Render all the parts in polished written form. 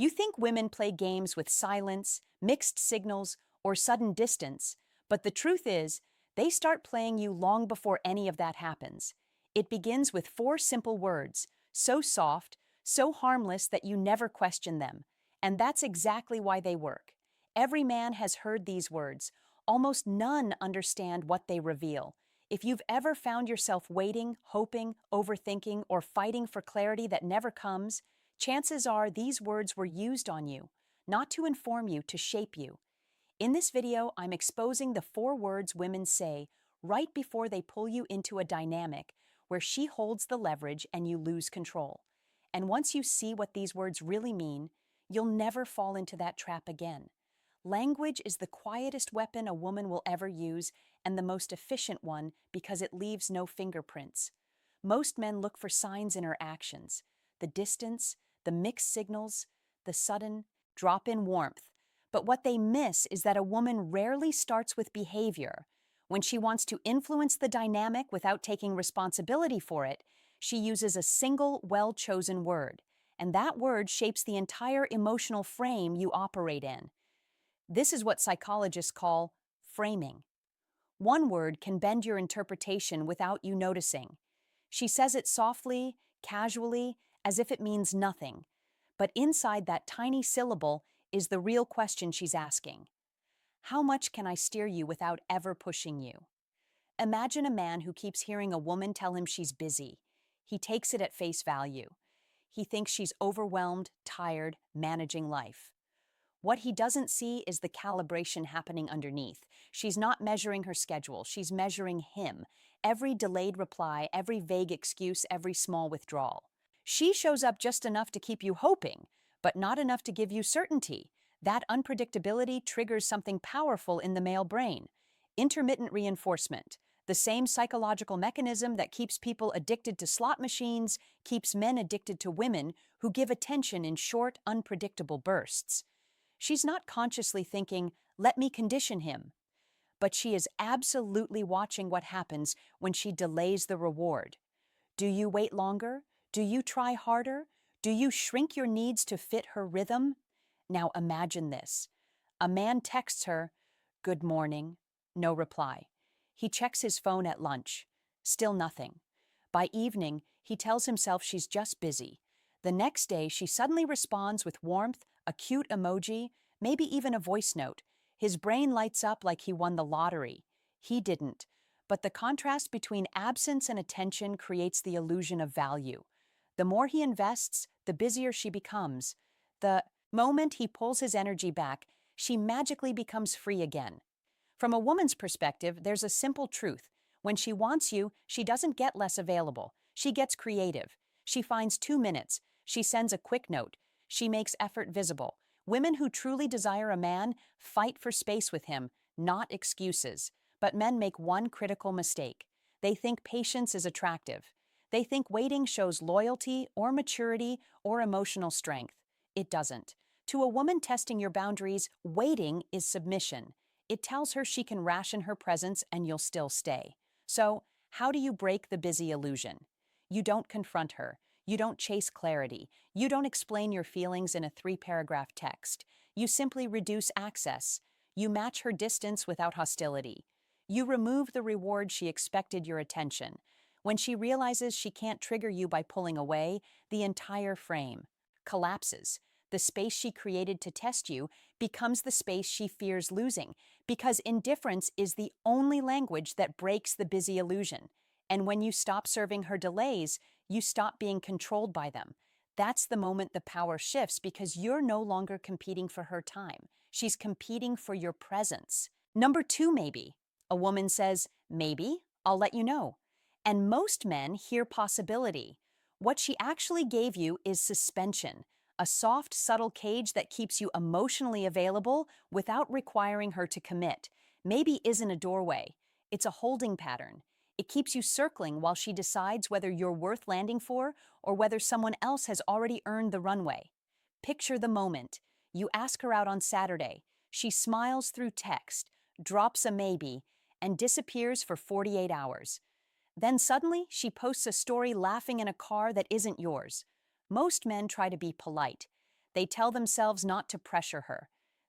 You think women play games with silence, mixed signals, or sudden distance, but the truth is, they start playing you long before any of that happens. It begins with four simple words, so soft, so harmless that you never question them. And that's exactly why they work. Every man has heard these words. Almost none understand what they reveal. If you've ever found yourself waiting, hoping, overthinking, or fighting for clarity that never comes, chances are these words were used on you, not to inform you, to shape you. In this video, I'm exposing the four words women say right before they pull you into a dynamic where she holds the leverage and you lose control. And once you see what these words really mean, you'll never fall into that trap again. Language is the quietest weapon a woman will ever use and the most efficient one because it leaves no fingerprints. Most men look for signs in her actions, the distance, the mixed signals, the sudden drop in warmth. But what they miss is that a woman rarely starts with behavior. When she wants to influence the dynamic without taking responsibility for it, she uses a single, well-chosen word. And that word shapes the entire emotional frame you operate in. This is what psychologists call framing. One word can bend your interpretation without you noticing. She says it softly, casually, as if it means nothing. But inside that tiny syllable is the real question she's asking. How much can I steer you without ever pushing you? Imagine a man who keeps hearing a woman tell him she's busy. He takes it at face value. He thinks she's overwhelmed, tired, managing life. What he doesn't see is the calibration happening underneath. She's not measuring her schedule, she's measuring him. Every delayed reply, every vague excuse, every small withdrawal. She shows up just enough to keep you hoping, but not enough to give you certainty. That unpredictability triggers something powerful in the male brain. Intermittent reinforcement. The same psychological mechanism that keeps people addicted to slot machines keeps men addicted to women who give attention in short, unpredictable bursts. She's not consciously thinking, let me condition him. But she is absolutely watching what happens when she delays the reward. Do you wait longer? Do you try harder? Do you shrink your needs to fit her rhythm? Now imagine this. A man texts her, "Good morning." No reply. He checks his phone at lunch. Still nothing. By evening, he tells himself she's just busy. The next day, she suddenly responds with warmth, a cute emoji, maybe even a voice note. His brain lights up like he won the lottery. He didn't. But the contrast between absence and attention creates the illusion of value. The more he invests, the busier she becomes. The moment he pulls his energy back, she magically becomes free again. From a woman's perspective, there's a simple truth. When she wants you, she doesn't get less available. She gets creative. She finds 2 minutes. She sends a quick note. She makes effort visible. Women who truly desire a man fight for space with him, not excuses. But men make one critical mistake. They think patience is attractive. They think waiting shows loyalty or maturity or emotional strength. It doesn't. To a woman testing your boundaries, waiting is submission. It tells her she can ration her presence and you'll still stay. So, how do you break the busy illusion? You don't confront her. You don't chase clarity. You don't explain your feelings in a 3-paragraph text. You simply reduce access. You match her distance without hostility. You remove the reward she expected, your attention. When she realizes she can't trigger you by pulling away, the entire frame collapses. The space she created to test you becomes the space she fears losing, because indifference is the only language that breaks the busy illusion. And when you stop serving her delays, you stop being controlled by them. That's the moment the power shifts, because you're no longer competing for her time. She's competing for your presence. Number 2, maybe. A woman says, maybe, I'll let you know. And most men hear possibility. What she actually gave you is suspension, a soft, subtle cage that keeps you emotionally available without requiring her to commit. Maybe isn't a doorway. It's a holding pattern. It keeps you circling while she decides whether you're worth landing for or whether someone else has already earned the runway. Picture the moment. You ask her out on Saturday. She smiles through text, drops a maybe, and disappears for 48 hours. Then suddenly, she posts a story laughing in a car that isn't yours. Most men try to be polite. They tell themselves not to pressure her.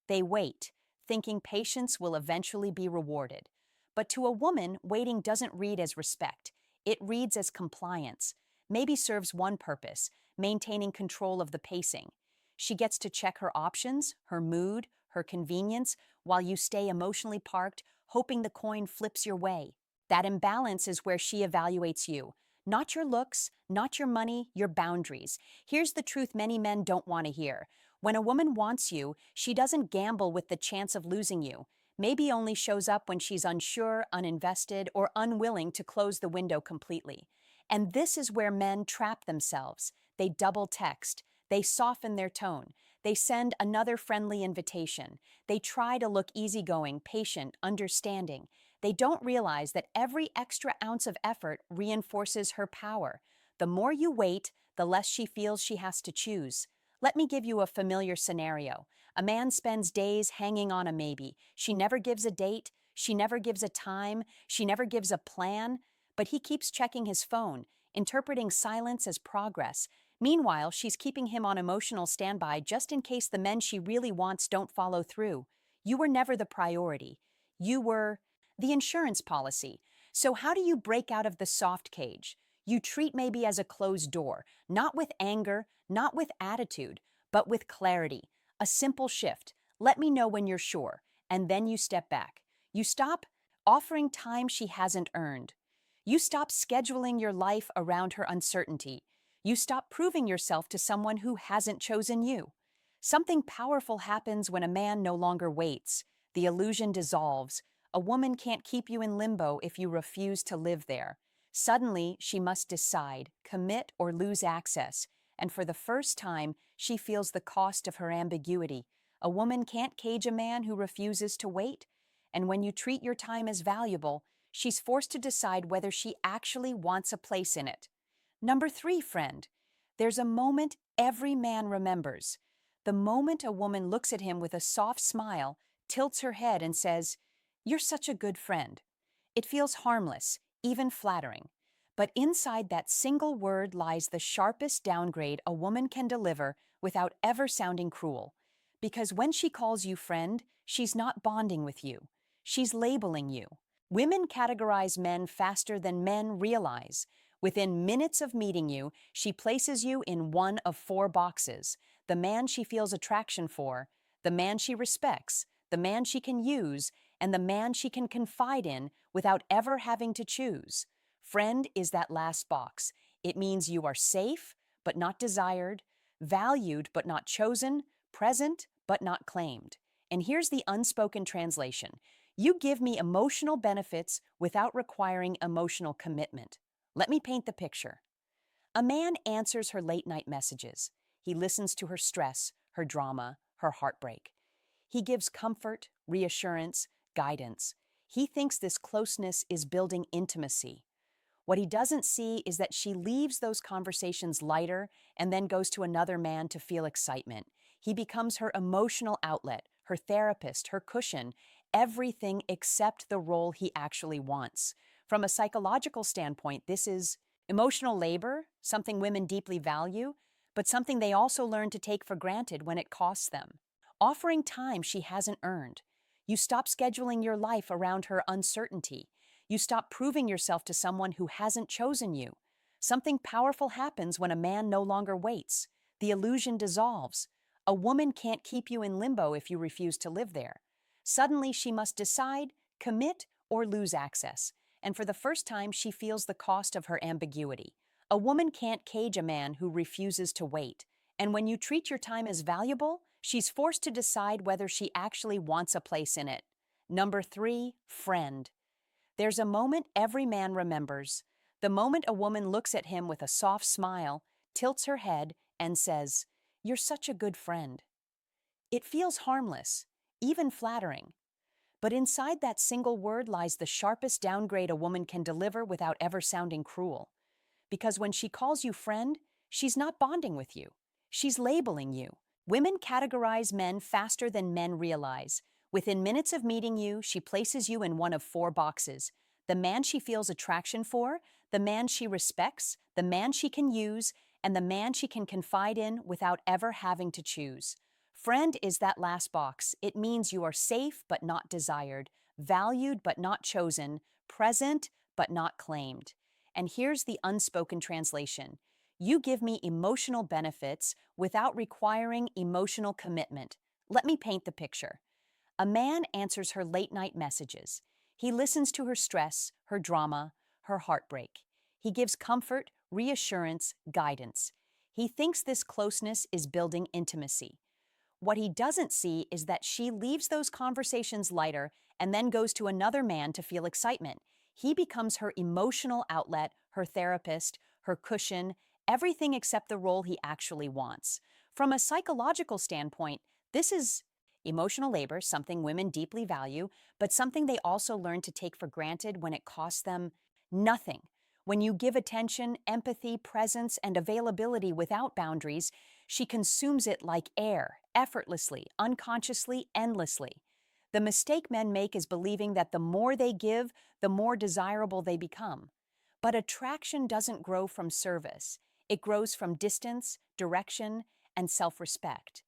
They wait, thinking patience will eventually be rewarded. But to a woman, waiting doesn't read as respect. It reads as compliance. Maybe serves one purpose, maintaining control of the pacing. She gets to check her options, her mood, her convenience, while you stay emotionally parked, hoping the coin flips your way. That imbalance is where she evaluates you. Not your looks, not your money, your boundaries. Here's the truth many men don't want to hear. When a woman wants you, she doesn't gamble with the chance of losing you. Maybe only shows up when she's unsure, uninvested, or unwilling to close the window completely. And this is where men trap themselves. They double text. They soften their tone. They send another friendly invitation. They try to look easygoing, patient, understanding. They don't realize that every extra ounce of effort reinforces her power. The more you wait, the less she feels she has to choose. Let me give you a familiar scenario. A man spends days hanging on a maybe. She never gives a date. She never gives a time. She never gives a plan. But he keeps checking his phone, interpreting silence as progress. Meanwhile, she's keeping him on emotional standby just in case the men she really wants don't follow through. You were never the priority. You were the insurance policy. So how do you break out of the soft cage? You treat maybe as a closed door, not with anger, not with attitude, but with clarity. A simple shift. Let me know when you're sure. And then you step back. You stop offering time she hasn't earned. You stop scheduling your life around her uncertainty. You stop proving yourself to someone who hasn't chosen you. Something powerful happens when a man no longer waits. The illusion dissolves. A woman can't keep you in limbo if you refuse to live there. Suddenly, she must decide, commit or lose access. And for the first time, she feels the cost of her ambiguity. A woman can't cage a man who refuses to wait. And when you treat your time as valuable, she's forced to decide whether she actually wants a place in it. Number 3, friend. There's a moment every man remembers. The moment a woman looks at him with a soft smile, tilts her head and says, "You're such a good friend." It feels harmless, even flattering. But inside that single word lies the sharpest downgrade a woman can deliver without ever sounding cruel. Because when she calls you friend, she's not bonding with you. She's labeling you. Women categorize men faster than men realize. Within minutes of meeting you, she places you in one of 4 boxes: the man she feels attraction for, the man she respects, the man she can use, and the man she can confide in without ever having to choose. Friend is that last box. It means you are safe, but not desired, valued, but not chosen, present, but not claimed. And here's the unspoken translation. You give me emotional benefits without requiring emotional commitment. Let me paint the picture. A man answers her late-night messages. He listens to her stress, her drama, her heartbreak. He gives comfort, reassurance, guidance. He thinks this closeness is building intimacy. What he doesn't see is that she leaves those conversations lighter and then goes to another man to feel excitement. He becomes her emotional outlet, her therapist, her cushion, everything except the role he actually wants. From a psychological standpoint, this is emotional labor, something women deeply value, but something they also learn to take for granted when it costs them. Offering time she hasn't earned. You stop scheduling your life around her uncertainty. You stop proving yourself to someone who hasn't chosen you. Something powerful happens when a man no longer waits. The illusion dissolves. A woman can't keep you in limbo if you refuse to live there. Suddenly, she must decide, commit, or lose access. And for the first time, she feels the cost of her ambiguity. A woman can't cage a man who refuses to wait. And when you treat your time as valuable, she's forced to decide whether she actually wants a place in it. Number 3, friend. There's a moment every man remembers. The moment a woman looks at him with a soft smile, tilts her head, and says, "You're such a good friend." It feels harmless, even flattering. But inside that single word lies the sharpest downgrade a woman can deliver without ever sounding cruel. Because when she calls you friend, she's not bonding with you. She's labeling you. Women categorize men faster than men realize. Within minutes of meeting you, she places you in one of 4 boxes: the man she feels attraction for, the man she respects, the man she can use, and the man she can confide in without ever having to choose. Friend is that last box. It means you are safe but not desired, valued but not chosen, present but not claimed. And here's the unspoken translation. You give me emotional benefits without requiring emotional commitment. Let me paint the picture. A man answers her late-night messages. He listens to her stress, her drama, her heartbreak. He gives comfort, reassurance, guidance. He thinks this closeness is building intimacy. What he doesn't see is that she leaves those conversations lighter and then goes to another man to feel excitement. He becomes her emotional outlet, her therapist, her cushion, everything except the role he actually wants. From a psychological standpoint, this is emotional labor, something women deeply value, but something they also learn to take for granted when it costs them nothing. When you give attention, empathy, presence, and availability without boundaries, she consumes it like air, effortlessly, unconsciously, endlessly. The mistake men make is believing that the more they give, the more desirable they become. But attraction doesn't grow from service. It grows from distance, direction, and self-respect.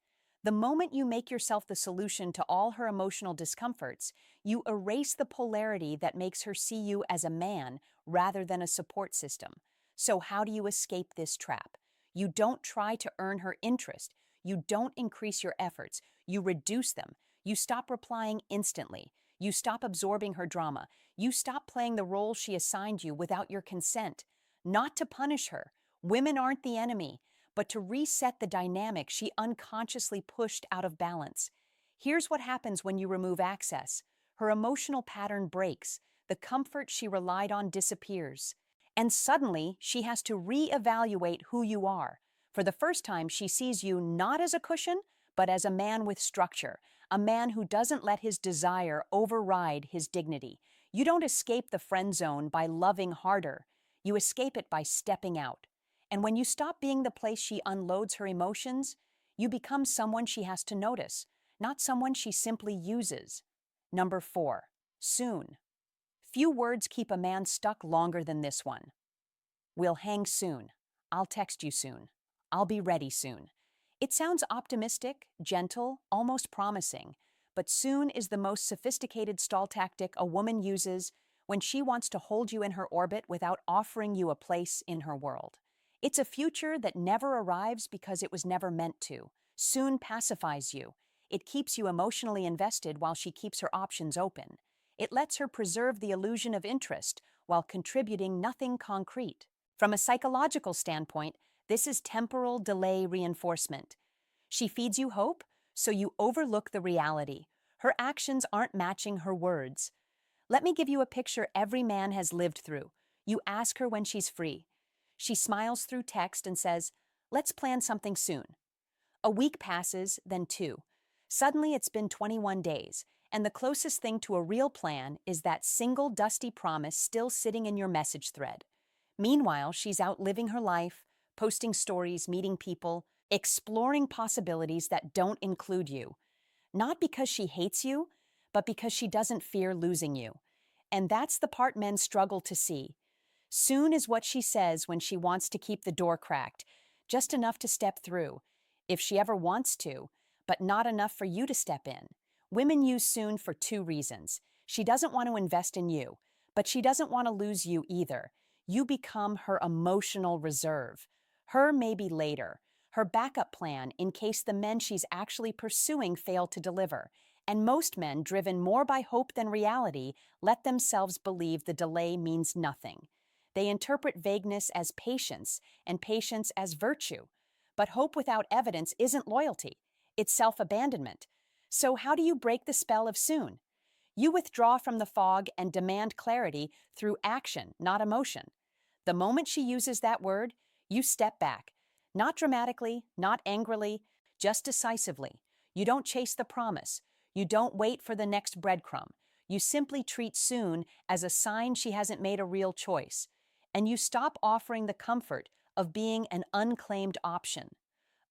The moment you make yourself the solution to all her emotional discomforts, you erase the polarity that makes her see you as a man rather than a support system. So how do you escape this trap? You don't try to earn her interest. You don't increase your efforts. You reduce them. You stop replying instantly. You stop absorbing her drama. You stop playing the role she assigned you without your consent. Not to punish her. Women aren't the enemy, but to reset the dynamic she unconsciously pushed out of balance. Here's what happens when you remove access. Her emotional pattern breaks. The comfort she relied on disappears. And suddenly, she has to reevaluate who you are. For the first time, she sees you not as a cushion, but as a man with structure, a man who doesn't let his desire override his dignity. You don't escape the friend zone by loving harder. You escape it by stepping out. And when you stop being the place she unloads her emotions, you become someone she has to notice, not someone she simply uses. Number 4. Soon. Few words keep a man stuck longer than this one. We'll hang soon. I'll text you soon. I'll be ready soon. It sounds optimistic, gentle, almost promising, but soon is the most sophisticated stall tactic a woman uses when she wants to hold you in her orbit without offering you a place in her world. It's a future that never arrives because it was never meant to. Soon pacifies you. It keeps you emotionally invested while she keeps her options open. It lets her preserve the illusion of interest while contributing nothing concrete. From a psychological standpoint, this is temporal delay reinforcement. She feeds you hope, so you overlook the reality. Her actions aren't matching her words. Let me give you a picture every man has lived through. You ask her when she's free. She smiles through text and says, "Let's plan something soon." A week passes, then 2. Suddenly it's been 21 days, and the closest thing to a real plan is that single dusty promise still sitting in your message thread. Meanwhile, she's out living her life, posting stories, meeting people, exploring possibilities that don't include you. Not because she hates you, but because she doesn't fear losing you. And that's the part men struggle to see. Soon is what she says when she wants to keep the door cracked, just enough to step through, if she ever wants to, but not enough for you to step in. Women use soon for 2 reasons. She doesn't want to invest in you, but she doesn't want to lose you either. You become her emotional reserve. Her maybe later. Her backup plan in case the men she's actually pursuing fail to deliver. And most men, driven more by hope than reality, let themselves believe the delay means nothing. They interpret vagueness as patience and patience as virtue. But hope without evidence isn't loyalty. It's self-abandonment. So how do you break the spell of soon? You withdraw from the fog and demand clarity through action, not emotion. The moment she uses that word, you step back. Not dramatically, not angrily, just decisively. You don't chase the promise. You don't wait for the next breadcrumb. You simply treat soon as a sign she hasn't made a real choice. And you stop offering the comfort of being an unclaimed option.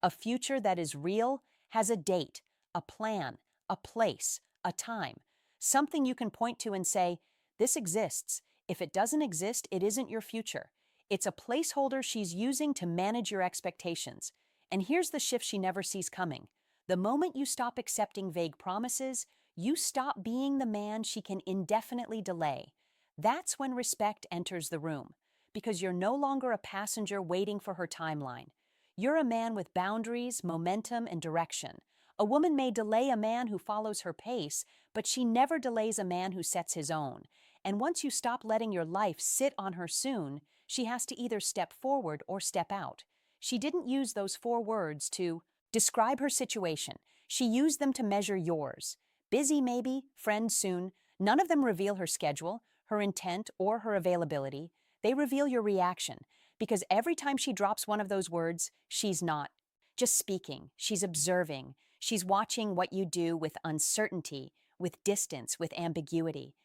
A future that is real has a date, a plan, a place, a time. Something you can point to and say, "This exists. If it doesn't exist, it isn't your future." It's a placeholder she's using to manage your expectations. And here's the shift she never sees coming. The moment you stop accepting vague promises, you stop being the man she can indefinitely delay. That's when respect enters the room, because you're no longer a passenger waiting for her timeline. You're a man with boundaries, momentum, and direction. A woman may delay a man who follows her pace, but she never delays a man who sets his own. And once you stop letting your life sit on her soon, she has to either step forward or step out. She didn't use those 4 words to describe her situation. She used them to measure yours. Busy maybe, friend soon. None of them reveal her schedule, her intent, or her availability. They reveal your reaction, because every time she drops one of those words, she's not just speaking, she's observing. She's watching what you do with uncertainty, with distance, with ambiguity.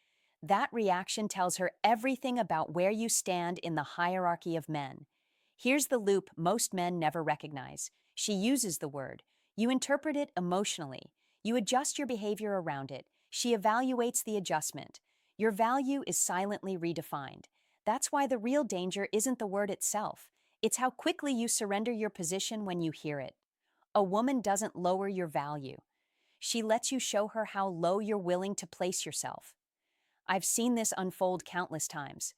That reaction tells her everything about where you stand in the hierarchy of men. Here's the loop most men never recognize. She uses the word. You interpret it emotionally. You adjust your behavior around it. She evaluates the adjustment. Your value is silently redefined. That's why the real danger isn't the word itself. It's how quickly you surrender your position when you hear it. A woman doesn't lower your value. She lets you show her how low you're willing to place yourself. I've seen this unfold countless times.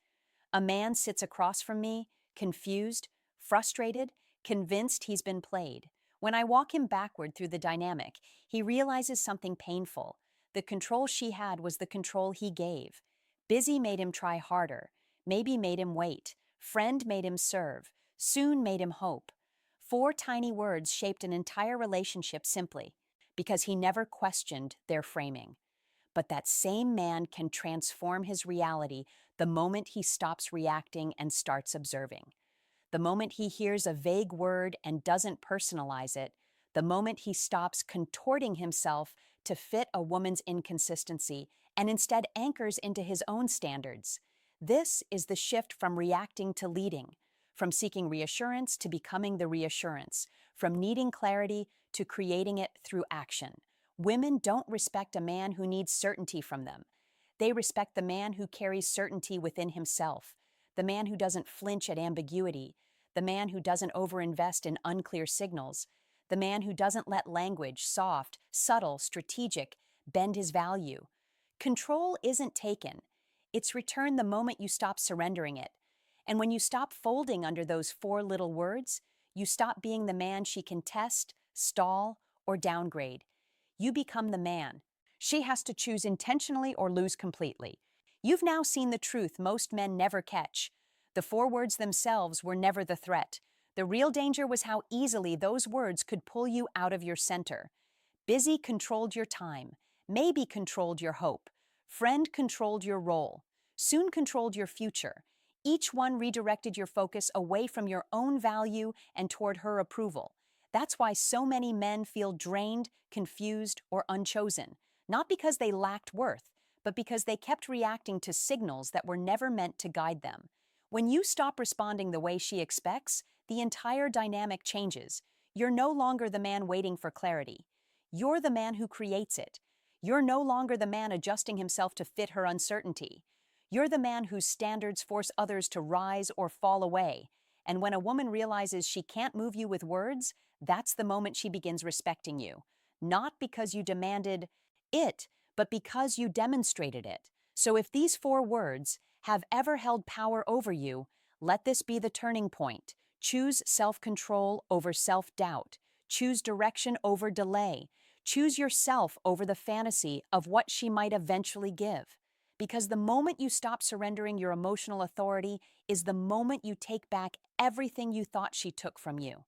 A man sits across from me, confused, frustrated, convinced he's been played. When I walk him backward through the dynamic, he realizes something painful. The control she had was the control he gave. Busy made him try harder, maybe made him wait, friend made him serve, soon made him hope. 4 tiny words shaped an entire relationship simply because he never questioned their framing. But that same man can transform his reality the moment he stops reacting and starts observing. The moment he hears a vague word and doesn't personalize it, the moment he stops contorting himself to fit a woman's inconsistency and instead anchors into his own standards. This is the shift from reacting to leading, from seeking reassurance to becoming the reassurance, from needing clarity to creating it through action. Women don't respect a man who needs certainty from them. They respect the man who carries certainty within himself, the man who doesn't flinch at ambiguity, the man who doesn't overinvest in unclear signals, the man who doesn't let language, soft, subtle, strategic, bend his value. Control isn't taken. It's returned the moment you stop surrendering it. And when you stop folding under those 4 little words, you stop being the man she can test, stall, or downgrade. You become the man. She has to choose intentionally or lose completely. You've now seen the truth most men never catch. The 4 words themselves were never the threat. The real danger was how easily those words could pull you out of your center. Busy controlled your time, maybe controlled your hope, friend controlled your role, soon controlled your future. Each one redirected your focus away from your own value and toward her approval. That's why so many men feel drained, confused, or unchosen, not because they lacked worth, but because they kept reacting to signals that were never meant to guide them. When you stop responding the way she expects, the entire dynamic changes. You're no longer the man waiting for clarity. You're the man who creates it. You're no longer the man adjusting himself to fit her uncertainty. You're the man whose standards force others to rise or fall away. And when a woman realizes she can't move you with words, that's the moment she begins respecting you. Not because you demanded it, but because you demonstrated it. So if these 4 words have ever held power over you, let this be the turning point. Choose self-control over self-doubt. Choose direction over delay. Choose yourself over the fantasy of what she might eventually give. Because the moment you stop surrendering your emotional authority is the moment you take back everything you thought she took from you.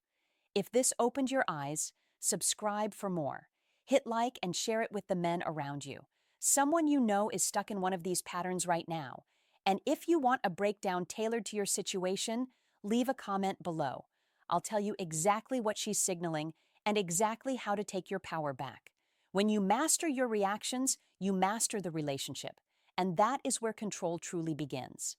If this opened your eyes, subscribe for more. Hit like and share it with the men around you. Someone you know is stuck in one of these patterns right now. And if you want a breakdown tailored to your situation, leave a comment below. I'll tell you exactly what she's signaling and exactly how to take your power back. When you master your reactions, you master the relationship. And that is where control truly begins.